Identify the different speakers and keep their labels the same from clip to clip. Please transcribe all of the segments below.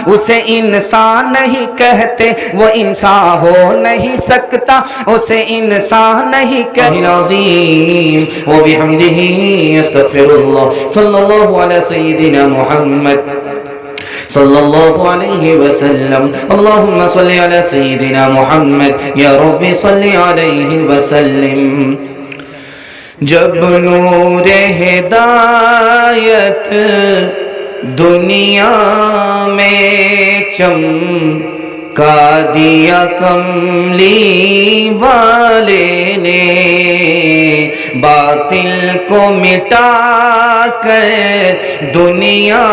Speaker 1: اسے انسان نہیں کہتے، وہ انسان ہو نہیں سکتا، اسے انسان نہیں کہتے۔ العظیم وبحمدہ استغفر اللہ صلی اللہ علیہ سیدنا محمد صلی اللہ علیہ وسلم۔ اللہم صلی علی سیدنا محمد یا رب صلی علیہ وسلم۔ جب نور ہدایت دنیا میں چمکا دیا کملی والے نے، باطل کو مٹا کر دنیا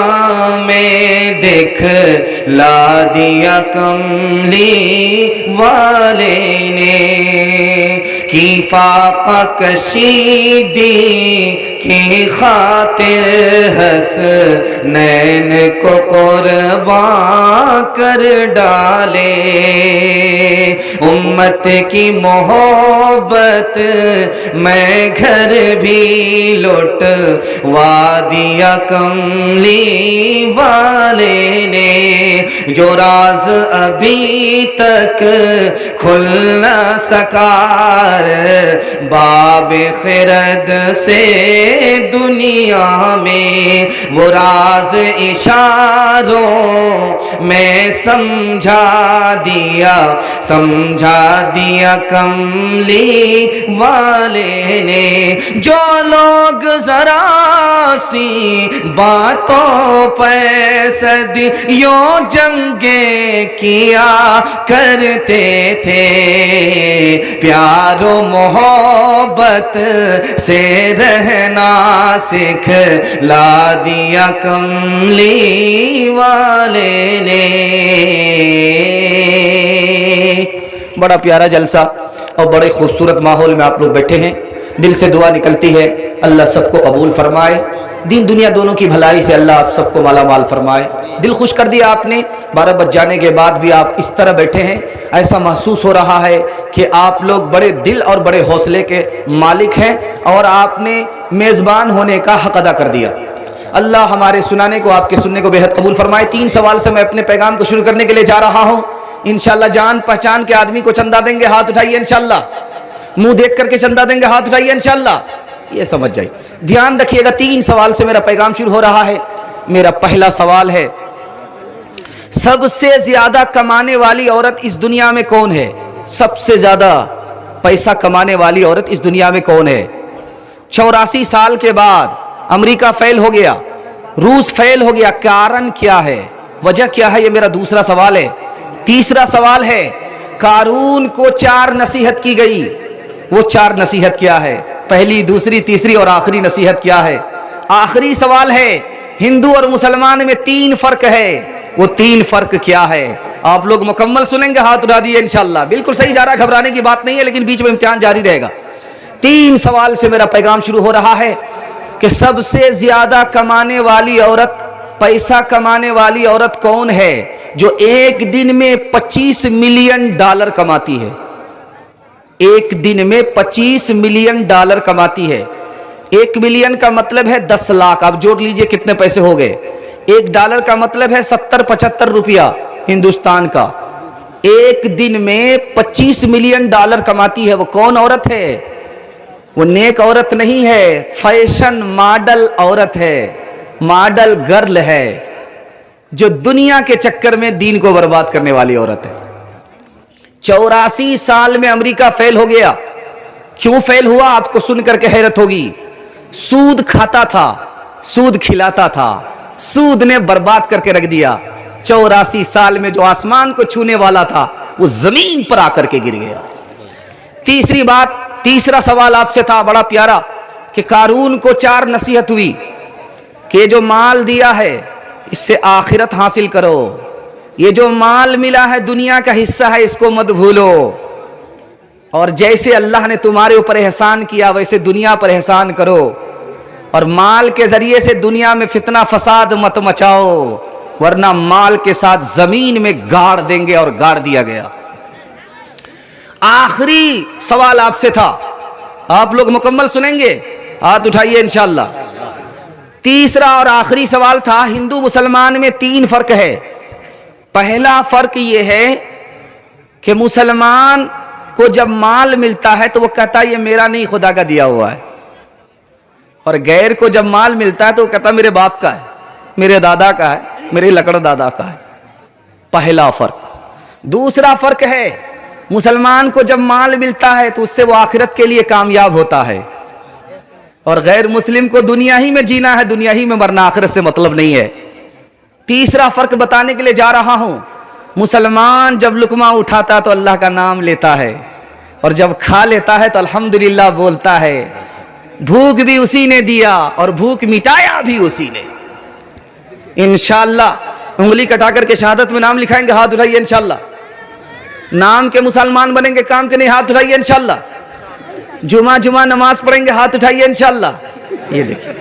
Speaker 1: میں دکھلا دیا کملی والے نے، کی فاقہ کشیدی کی خاطر حسنین کو قربان کر ڈالے، امت کی محبت میں گھر بھی لٹوا دیا کملی والے نے، جو راز ابھی تک کھل نہ سکا باب خرد سے دنیا میں، وہ راز اشاروں میں سمجھا دیا کملی والے نے، جو لوگ ذرا سی باتوں پر صدیوں جنگیں کیا کرتے تھے، پیار و محبت سے رہنا سکھلا دیا کملی والے نے۔ بڑا پیارا جلسہ اور بڑے خوبصورت ماحول میں آپ لوگ بیٹھے ہیں، دل سے دعا نکلتی ہے اللہ سب کو قبول فرمائے، دین دنیا دونوں کی بھلائی سے اللہ آپ سب کو مالا مال فرمائے۔ دل خوش کر دیا آپ نے، 12 بج جانے کے بعد بھی آپ اس طرح بیٹھے ہیں، ایسا محسوس ہو رہا ہے کہ آپ لوگ بڑے دل اور بڑے حوصلے کے مالک ہیں اور آپ نے میزبان ہونے کا حق ادا کر دیا۔ اللہ ہمارے سنانے کو، آپ کے سننے کو بے حد قبول فرمائے۔ 3 سوال سے میں اپنے پیغام کو شروع کرنے کے لیے جا رہا ہوں۔ انشاءاللہ جان پہچان کے آدمی کو چندہ دیں گے، ہاتھ اٹھائیے انشاءاللہ۔ منہ دیکھ کر کے چندہ دیں گے، ہاتھ اٹھائیے انشاءاللہ۔ یہ سمجھ جائیے، دھیان رکھیے گا، 3 سوال سے میرا پیغام شروع ہو رہا ہے۔ میرا پہلا سوال ہے، سب سے زیادہ کمانے والی عورت اس دنیا میں کون ہے؟ سب سے زیادہ پیسہ کمانے والی عورت اس دنیا میں کون ہے؟ 84 سال کے بعد امریکہ فیل ہو گیا، روس فیل ہو گیا، کارن کیا ہے؟ وجہ کیا ہے؟ یہ میرا دوسرا سوال ہے۔ تیسرا سوال ہے، قارون کو 4 نصیحت کی گئی، وہ 4 نصیحت کیا ہے؟ پہلی، دوسری، تیسری اور آخری نصیحت کیا ہے؟ آخری سوال ہے، ہندو اور مسلمان میں 3 فرق ہے، وہ 3 فرق کیا ہے؟ آپ لوگ مکمل سنیں گے، ہاتھ اٹھا دیے انشاءاللہ۔ بالکل صحیح جا رہا ہے، گھبرانے کی بات نہیں ہے، لیکن بیچ میں امتحان جاری رہے گا۔ 3 سوال سے میرا پیغام شروع ہو رہا ہے کہ سب سے زیادہ کمانے والی عورت، پیسہ کمانے والی عورت کون ہے جو ایک دن میں $25 ملین کماتی ہے؟ ایک دن میں $25 ملین کماتی ہے۔ 1 ملین کا مطلب ہے 10 لاکھ، آپ جوڑ لیجئے کتنے پیسے ہو گئے۔ $1 کا مطلب ہے 70-75 روپیہ ہندوستان کا۔ ایک دن میں $25 ملین کماتی ہے، وہ کون عورت ہے؟ وہ نیک عورت نہیں ہے، فیشن ماڈل عورت ہے، ماڈل گرل ہے، جو دنیا کے چکر میں دین کو برباد کرنے والی عورت ہے۔ 84 سال میں امریکہ فیل ہو گیا۔ کیوں فیل ہوا؟ آپ کو سن کر کے حیرت ہوگی۔ سود کھاتا تھا، سود کھلاتا تھا، سود نے برباد کر کے رکھ دیا۔ 84 سال میں جو آسمان کو چھونے والا تھا وہ زمین پر آ کر کے گر گیا۔ تیسری بات، تیسرا سوال آپ سے تھا بڑا پیارا کہ قارون کو 4 نصیحت ہوئی کہ جو مال دیا ہے اس سے آخرت حاصل کرو، یہ جو مال ملا ہے دنیا کا حصہ ہے، اس کو مت بھولو، اور جیسے اللہ نے تمہارے اوپر احسان کیا ویسے دنیا پر احسان کرو، اور مال کے ذریعے سے دنیا میں فتنہ فساد مت مچاؤ، ورنہ مال کے ساتھ زمین میں گاڑ دیں گے، اور گاڑ دیا گیا۔ آخری سوال آپ سے تھا، آپ لوگ مکمل سنیں گے، ہاتھ اٹھائیے انشاءاللہ۔ تیسرا اور آخری سوال تھا، ہندو مسلمان میں 3 فرق ہے۔ پہلا فرق یہ ہے کہ مسلمان کو جب مال ملتا ہے تو وہ کہتا ہے یہ میرا نہیں، خدا کا دیا ہوا ہے، اور غیر کو جب مال ملتا ہے تو وہ کہتا ہے میرے باپ کا ہے، میرے دادا کا ہے، میرے لکڑ دادا کا ہے۔ پہلا فرق۔ دوسرا فرق ہے، مسلمان کو جب مال ملتا ہے تو اس سے وہ آخرت کے لیے کامیاب ہوتا ہے، اور غیر مسلم کو دنیا ہی میں جینا ہے، دنیا ہی میں مرنا، آخرت سے مطلب نہیں ہے۔ تیسرا فرق بتانے کے لیے جا رہا ہوں، مسلمان جب لقمہ اٹھاتا تو اللہ کا نام لیتا ہے، اور جب کھا لیتا ہے تو الحمدللہ بولتا ہے۔ بھوک بھی اسی نے دیا اور بھوک مٹایا بھی اسی نے۔ انشاءاللہ انگلی کٹا کر کے شہادت میں نام لکھائیں گے، ہاتھ اٹھائیے انشاءاللہ۔ نام کے مسلمان بنیں گے، کام کے نہیں، ہاتھ اٹھائیے انشاءاللہ۔ جمعہ نماز پڑھیں گے، ہاتھ اٹھائیے انشاءاللہ۔ یہ دیکھیں،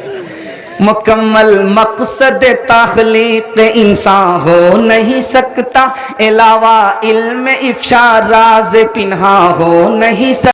Speaker 1: مکمل مقصد تخلیق انسان ہو نہیں سکتا، علاوہ علم افشا راز پنہاں ہو نہیں سکتا۔